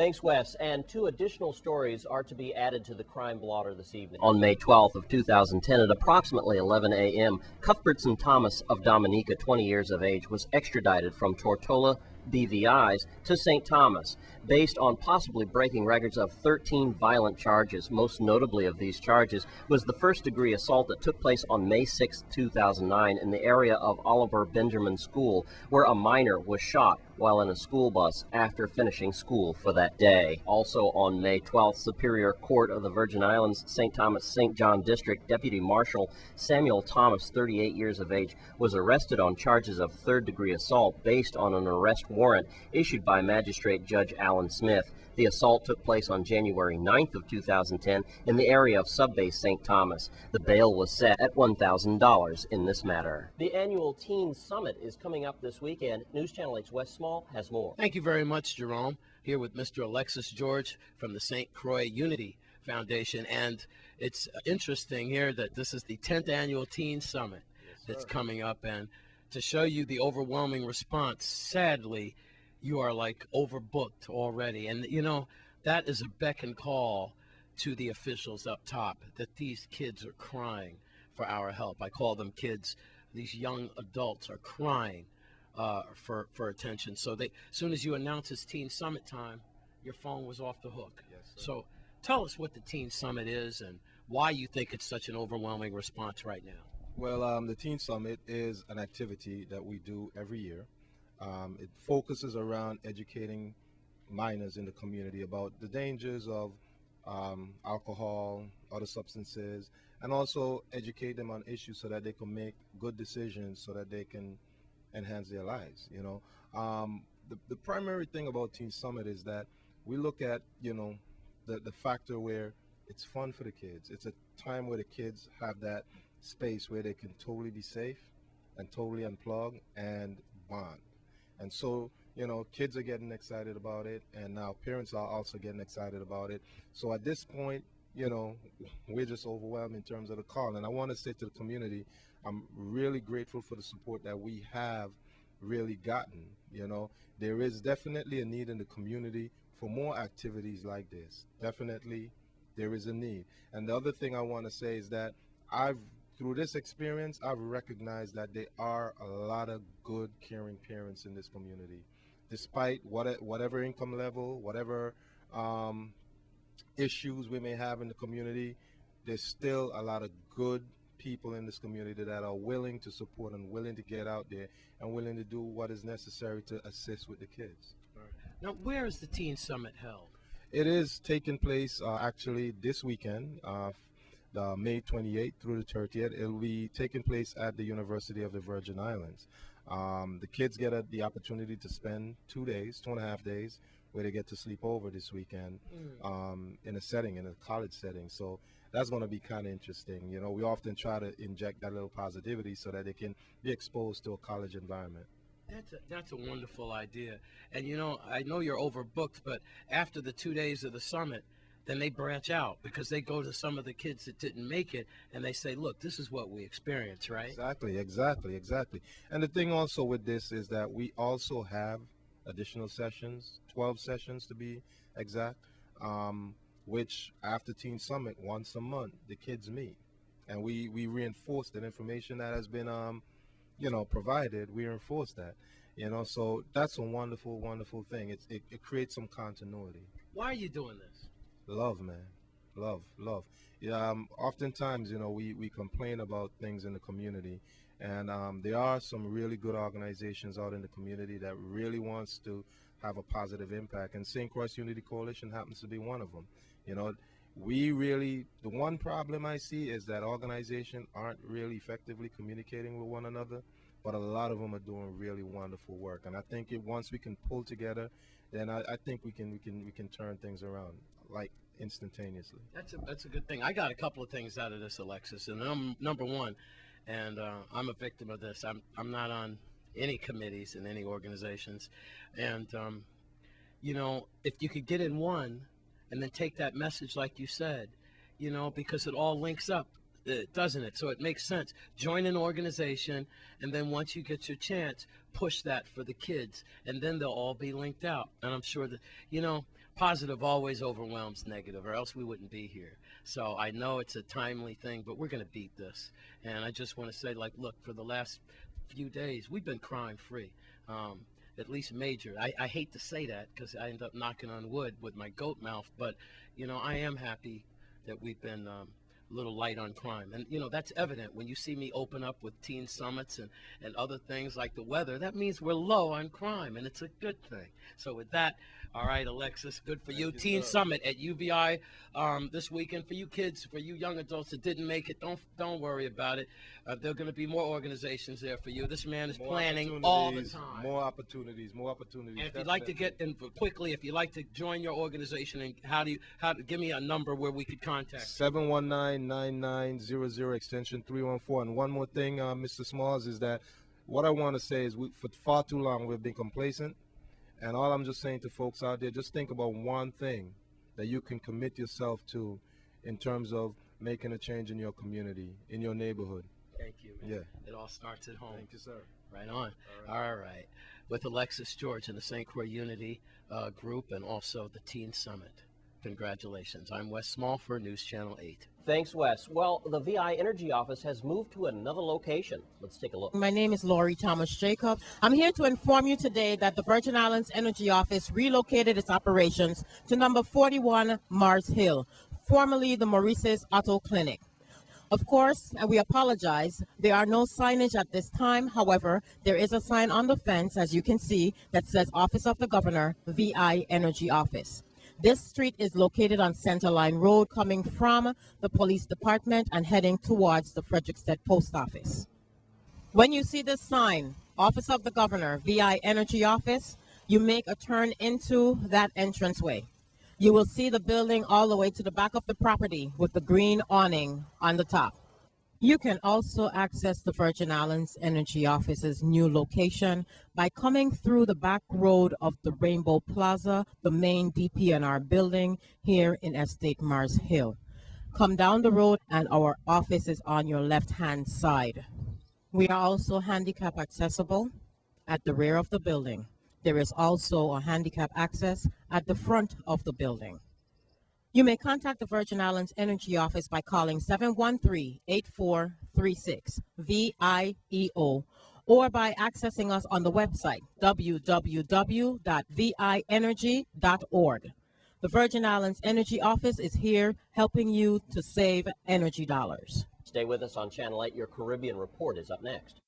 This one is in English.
Thanks, Wes. And two additional stories are to be added to the crime blotter this evening. On May 12th of 2010 at approximately 11 a.m., Cuthbertson Thomas of Dominica, 20 years of age, was extradited from Tortola BVI's to St. Thomas, based on possibly breaking records of 13 violent charges. Most notably of these charges was the first-degree assault that took place on May 6, 2009 in the area of Oliver Benjamin School, where a minor was shot while in a school bus after finishing school for that day. Also on May 12th, Superior Court of the Virgin Islands, St. Thomas, St. John District Deputy Marshal Samuel Thomas, 38 years of age, was arrested on charges of third-degree assault based on an arrest warrant issued by Magistrate Judge Alan Smith. The assault took place on January 9th of 2010 in the area of Subbase St. Thomas. The bail was set at $1,000 in this matter. The annual Teen Summit is coming up this weekend. News Channel 8's Wes Small has more. Thank you very much, Jerome. Here with Mr. Alexis George from the St. Croix Unity Foundation. And it's interesting here that this is the 10th annual Teen Summit that's coming up. And to show you the overwhelming response, sadly, you are like overbooked already. And you know, that is a beck and call to the officials up top that these kids are crying for our help. I call them kids. These young adults are crying for attention. So as soon as you announce it's Teen Summit time, your phone was off the hook. Yes, sir. So tell us what the Teen Summit is and why you think it's such an overwhelming response right now. Well, the Teen Summit is an activity that we do every year. It focuses around educating minors in the community about the dangers of alcohol, other substances, and also educate them on issues so that they can make good decisions so that they can enhance their lives. You know, the primary thing about Teen Summit is that we look at, you know, the factor where it's fun for the kids. It's a time where the kids have that space where they can totally be safe and totally unplug and bond. And so, you know, kids are getting excited about it, and now parents are also getting excited about it. So at this point, you know, we're just overwhelmed in terms of the call. And I want to say to the community, I'm really grateful for the support that we have really gotten. You know, there is definitely a need in the community for more activities like this. Definitely, there is a need. And the other thing I want to say is that through this experience, I've recognized that there are a lot of good, caring parents in this community. Despite whatever income level, whatever issues we may have in the community, there's still a lot of good people in this community that are willing to support and willing to get out there and willing to do what is necessary to assist with the kids. All right. Now, where is the Teen Summit held? It is taking place actually this weekend. May 28th through the 30th. It'll be taking place at the University of the Virgin Islands. The kids get the opportunity to spend 2 days, 2.5 days, where they get to sleep over this weekend in a college setting. So that's going to be kind of interesting. You know, we often try to inject that little positivity so that they can be exposed to a college environment. That's a wonderful idea. And you know, I know you're overbooked, but after the 2 days of the summit, then they branch out because they go to some of the kids that didn't make it and they say, look, this is what we experienced, right? Exactly. And the thing also with this is that we also have additional sessions, 12 sessions to be exact, which after Teen Summit, once a month, the kids meet. And we reinforce that information that has been, you know, provided. We reinforce that, you know, so that's a wonderful, wonderful thing. It creates some continuity. Why are you doing this? Love, man. Love. Yeah, oftentimes, you know, we complain about things in the community, and there are some really good organizations out in the community that really wants to have a positive impact, and St. Croix Unity Coalition happens to be one of them. You know, the one problem I see is that organizations aren't really effectively communicating with one another, but a lot of them are doing really wonderful work, and I think once we can pull together, then I think we can turn things around, like instantaneously. That's a good thing. I got a couple of things out of this, Alexis, and number one, and I'm a victim of this. I'm not on any committees in any organizations, and you know, if you could get in one and then take that message like you said, you know, because it all links up, doesn't it? So it makes sense. Join an organization, and then once you get your chance, push that for the kids, and then they'll all be linked out. And I'm sure that, you know, positive always overwhelms negative, or else we wouldn't be here. So I know it's a timely thing, but we're going to beat this. And I just want to say, like, look, for the last few days, we've been crime-free, at least major. I hate to say that because I end up knocking on wood with my goat mouth, but, you know, I am happy that we've been a little light on crime. And, you know, that's evident when you see me open up with teen summits and other things like the weather. That means we're low on crime, and it's a good thing. So with that, all right, Alexis, good for you. Teen Summit at UVI this weekend. For you kids, for you young adults that didn't make it, don't worry about it. There are going to be more organizations there for you. This man is planning all the time. More opportunities. And if you'd like to get in quickly, if you'd like to join your organization, and how give me a number where we could contact. 719-9900 extension 314. And one more thing, Mr. Smalls, is that what I want to say is for far too long we've been complacent. And all I'm just saying to folks out there, just think about one thing that you can commit yourself to in terms of making a change in your community, in your neighborhood. Thank you, man. Yeah. It all starts at home. Thank you, sir. Right on. All right. With Alexis George and the St. Croix Unity group and also the Teen Summit. Congratulations. I'm Wes Small for News Channel 8. Thanks, Wes. Well, the V.I Energy office has moved to another location. Let's take a look. My name is Lori Thomas Jacob. I'm here to inform you today that the Virgin Islands Energy Office relocated its operations to number 41 Mars Hill, formerly the Maurice's Auto Clinic. Of course, and we apologize, there are no signage at this time. However, there is a sign on the fence, as you can see, that says Office of the Governor, V.I Energy Office. This street is located on Centerline Road, coming from the police department and heading towards the Frederiksted Post Office. When you see this sign, Office of the Governor, V.I Energy Office, you make a turn into that entranceway. You will see the building all the way to the back of the property with the green awning on the top. You can also access the Virgin Islands Energy Office's new location by coming through the back road of the Rainbow Plaza, the main DPNR building here in Estate Mars Hill. Come down the road and our office is on your left-hand side. We are also handicap accessible at the rear of the building. There is also a handicap access at the front of the building. You may contact the Virgin Islands Energy Office by calling 713-8436 VIEO or by accessing us on the website www.vinenergy.org. The Virgin Islands Energy Office is here helping you to save energy dollars. Stay with us on Channel 8. Your Caribbean Report is up next.